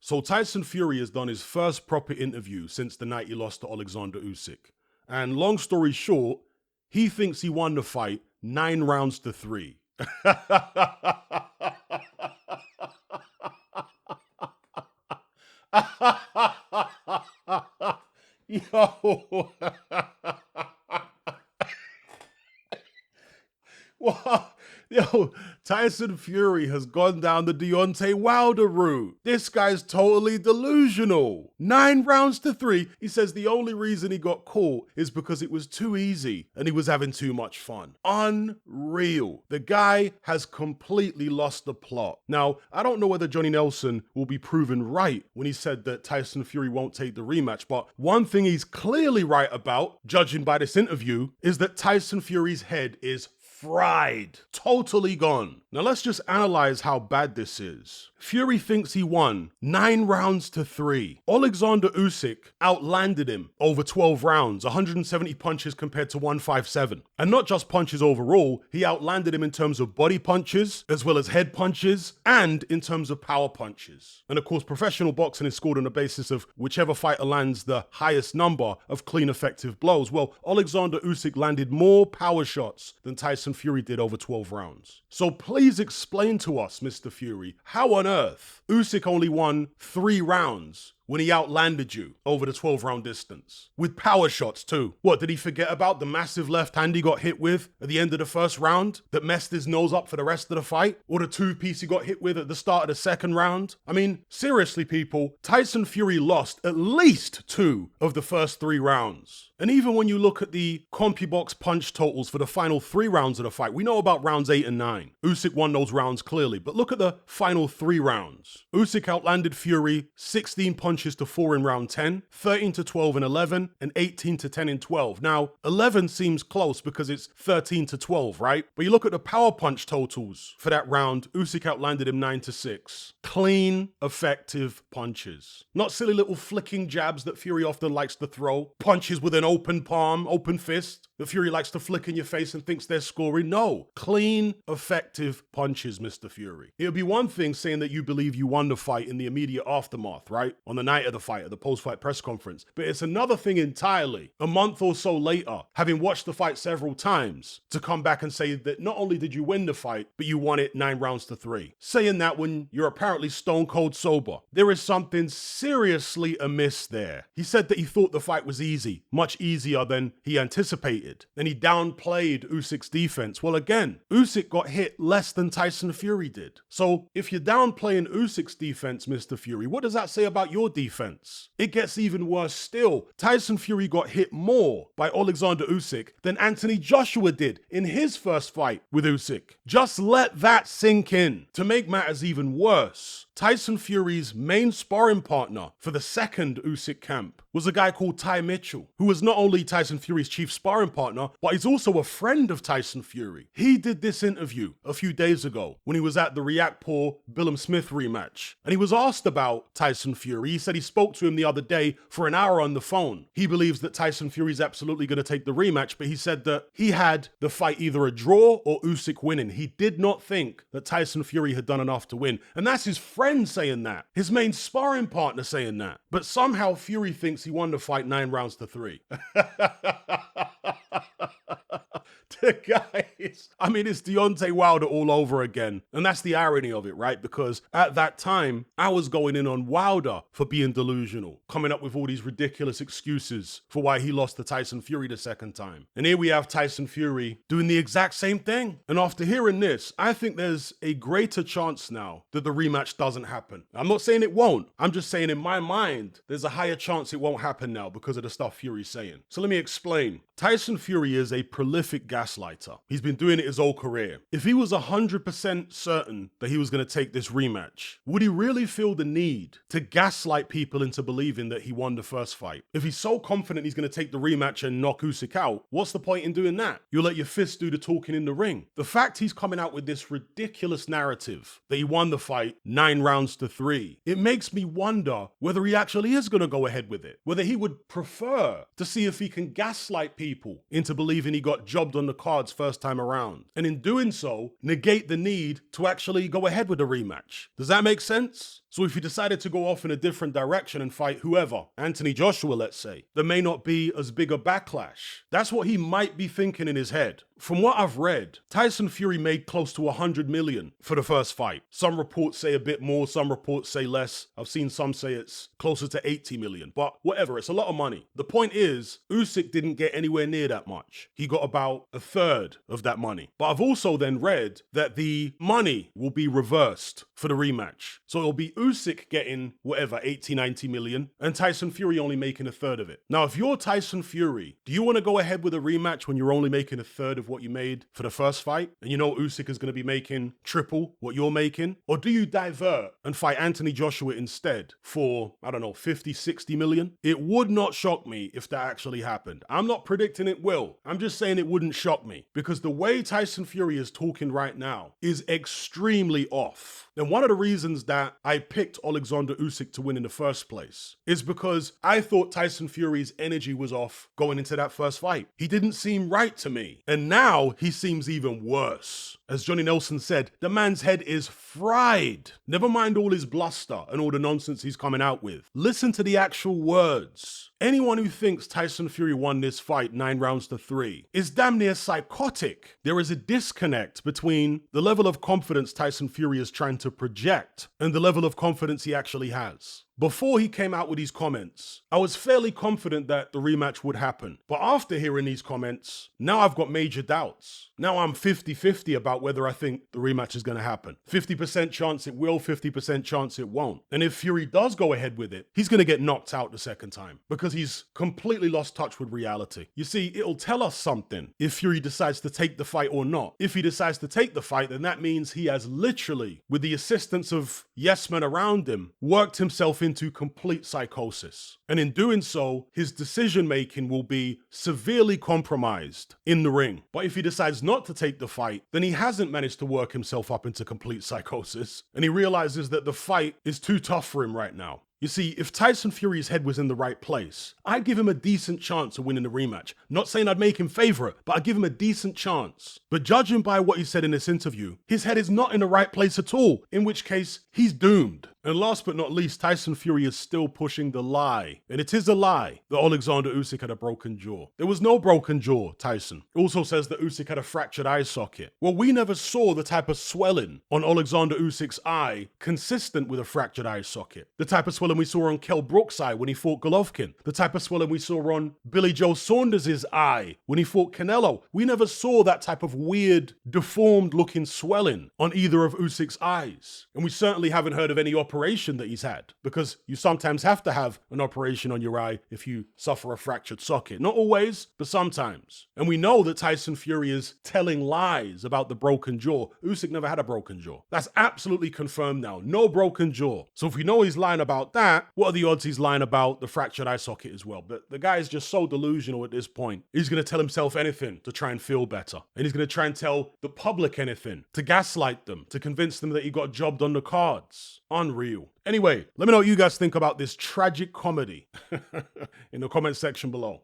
So Tyson Fury has done his first proper interview since the night he lost to Alexander Usyk. And long story short, he thinks he won the fight 9 rounds to 3. Yo. Wow. Yo, Tyson Fury has gone down the Deontay Wilder route. This guy's totally delusional. 9 rounds to 3. He says the only reason he got caught is because it was too easy and he was having too much fun. Unreal. The guy has completely lost the plot. Now, I don't know whether Johnny Nelson will be proven right when he said that Tyson Fury won't take the rematch, but one thing he's clearly right about, judging by this interview, is that Tyson Fury's head is fried. Totally gone. Now let's just analyze how bad this is. Fury thinks he won 9 rounds to 3. Alexander Usyk outlanded him over 12 rounds, 170 punches compared to 157. And not just punches overall, he outlanded him in terms of body punches, as well as head punches, and in terms of power punches. And of course, professional boxing is scored on the basis of whichever fighter lands the highest number of clean, effective blows. Well, Alexander Usyk landed more power shots than Tyson Fury did over 12 rounds. So please explain to us, Mr. Fury, how on earth Usyk only won 3 rounds when he outlanded you over the 12-round distance. With power shots too. What, did he forget about the massive left hand he got hit with at the end of the first round that messed his nose up for the rest of the fight? Or the 2-piece he got hit with at the start of the second round? I mean, seriously people, Tyson Fury lost at least 2 of the first 3 rounds. And even when you look at the CompuBox punch totals for the final 3 rounds of the fight, we know about rounds 8 and 9. Usyk won those rounds clearly, but look at the final 3 rounds. Usyk outlanded Fury 16 punches to 4 in round 10, 13 to 12 in 11, and 18 to 10 in 12. Now, 11 seems close because it's 13 to 12, right? But you look at the power punch totals for that round, Usyk outlanded him 9 to 6. Clean, effective punches. Not silly little flicking jabs that Fury often likes to throw. Punches with an open palm, open fist that Fury likes to flick in your face and thinks they're scoring. No, clean, effective punches, Mr. Fury. It would be one thing saying that you believe you won the fight in the immediate aftermath, right? On the night of the fight, at the post-fight press conference. But it's another thing entirely, a month or so later, having watched the fight several times, to come back and say that not only did you win the fight, but you won it 9 rounds to 3. Saying that when you're apparently stone cold sober. There is something seriously amiss there. He said that he thought the fight was easy, much easier than he anticipated. And he downplayed Usyk's defense. Well, again, Usyk got hit less than Tyson Fury did. So if you're downplaying Usyk's defense, Mr. Fury, what does that say about your defense? It gets even worse still. Tyson Fury got hit more by Alexander Usyk than Anthony Joshua did in his first fight with Usyk. Just let that sink in. To make matters even worse, Tyson Fury's main sparring partner for the second Usyk camp was a guy called Ty Mitchell, who was not only Tyson Fury's chief sparring partner, but he's also a friend of Tyson Fury. He did this interview a few days ago when he was at the Riakporhe Billum Smith rematch, and he was asked about Tyson Fury. He said he spoke to him the other day for an hour on the phone. He believes that Tyson Fury's absolutely going to take the rematch, but he said that he had the fight either a draw or Usyk winning. He did not think that Tyson Fury had done enough to win, and that's his friend saying that, his main sparring partner saying that. But somehow Fury thinks he won the fight 9 rounds to 3. The guy is, I mean, it's Deontay Wilder all over again. And that's the irony of it, right? Because at that time, I was going in on Wilder for being delusional, coming up with all these ridiculous excuses for why he lost to Tyson Fury the second time. And here we have Tyson Fury doing the exact same thing. And after hearing this, I think there's a greater chance now that the rematch doesn't happen. I'm not saying it won't. I'm just saying in my mind, there's a higher chance it won't happen now because of the stuff Fury's saying. So let me explain. Tyson Fury is a prolific gaslighter. He's been doing it his whole career. If he was 100% certain that he was going to take this rematch, would he really feel the need to gaslight people into believing that he won the first fight? If he's so confident he's going to take the rematch and knock Usyk out, what's the point in doing that? You'll let your fists do the talking in the ring. The fact he's coming out with this ridiculous narrative that he won the fight 9 rounds to 3, it makes me wonder whether he actually is going to go ahead with it. Whether he would prefer to see if he can gaslight people into believing he got jobbed on the cards first time around. And in doing so, negate the need to actually go ahead with a rematch. Does that make sense? So if he decided to go off in a different direction and fight whoever, Anthony Joshua, let's say, there may not be as big a backlash. That's what he might be thinking in his head. From what I've read, Tyson Fury made close to 100 million for the first fight. Some reports say a bit more, some reports say less. I've seen some say it's closer to 80 million, but whatever, it's a lot of money. The point is, Usyk didn't get anywhere near that much. He got about a third of that money. But I've also then read that the money will be reversed for the rematch. So it'll be Usyk getting whatever, 80, 90 million, and Tyson Fury only making a third of it. Now, if you're Tyson Fury, do you want to go ahead with a rematch when you're only making a third of what you made for the first fight, and you know Usyk is going to be making triple what you're making? Or do you divert and fight Anthony Joshua instead for, I don't know, 50, 60 million? It would not shock me if that actually happened. I'm not predicting it will. I'm just saying it wouldn't shock me, because the way Tyson Fury is talking right now is extremely off. And one of the reasons that I picked Alexander Usyk to win in the first place is because I thought Tyson Fury's energy was off going into that first fight. He didn't seem right to me. And now he seems even worse. As Johnny Nelson said, the man's head is fried. Never mind all his bluster and all the nonsense he's coming out with. Listen to the actual words. Anyone who thinks Tyson Fury won this fight 9 rounds to 3 is damn near psychotic. There is a disconnect between the level of confidence Tyson Fury is trying to project and the level of confidence he actually has. Before he came out with these comments, I was fairly confident that the rematch would happen. But after hearing these comments, now I've got major doubts. Now I'm 50-50 about whether I think the rematch is going to happen. 50% chance it will, 50% chance it won't. And if Fury does go ahead with it, he's going to get knocked out the second time because he's completely lost touch with reality. You see, it'll tell us something if Fury decides to take the fight or not. If he decides to take the fight, then that means he has literally, with the assistance of yes men around him, worked himself into complete psychosis. And in doing so, his decision-making will be severely compromised in the ring. But if he decides not to take the fight, then he hasn't managed to work himself up into complete psychosis. And he realizes that the fight is too tough for him right now. You see, if Tyson Fury's head was in the right place, I'd give him a decent chance of winning the rematch. Not saying I'd make him favorite, but I'd give him a decent chance. But judging by what he said in this interview, his head is not in the right place at all, in which case he's doomed. And last but not least, Tyson Fury is still pushing the lie. And it is a lie that Alexander Usyk had a broken jaw. There was no broken jaw, Tyson. It also says that Usyk had a fractured eye socket. Well, we never saw the type of swelling on Alexander Usyk's eye consistent with a fractured eye socket. The type of swelling we saw on Kell Brook's eye when he fought Golovkin. The type of swelling we saw on Billy Joe Saunders' eye when he fought Canelo. We never saw that type of weird, deformed looking swelling on either of Usyk's eyes. And we certainly haven't heard of any operation that he's had, because you sometimes have to have an operation on your eye if you suffer a fractured socket. Not always, but sometimes. And we know that Tyson Fury is telling lies about the broken jaw. Usyk never had a broken jaw. That's absolutely confirmed now. No broken jaw. So if we know he's lying about that, what are the odds he's lying about the fractured eye socket as well? But the guy is just so delusional at this point. He's going to tell himself anything to try and feel better. And he's going to try and tell the public anything to gaslight them, to convince them that he got jobbed on the cards. Unreal. Anyway, let me know what you guys think about this tragic comedy in the comment section below.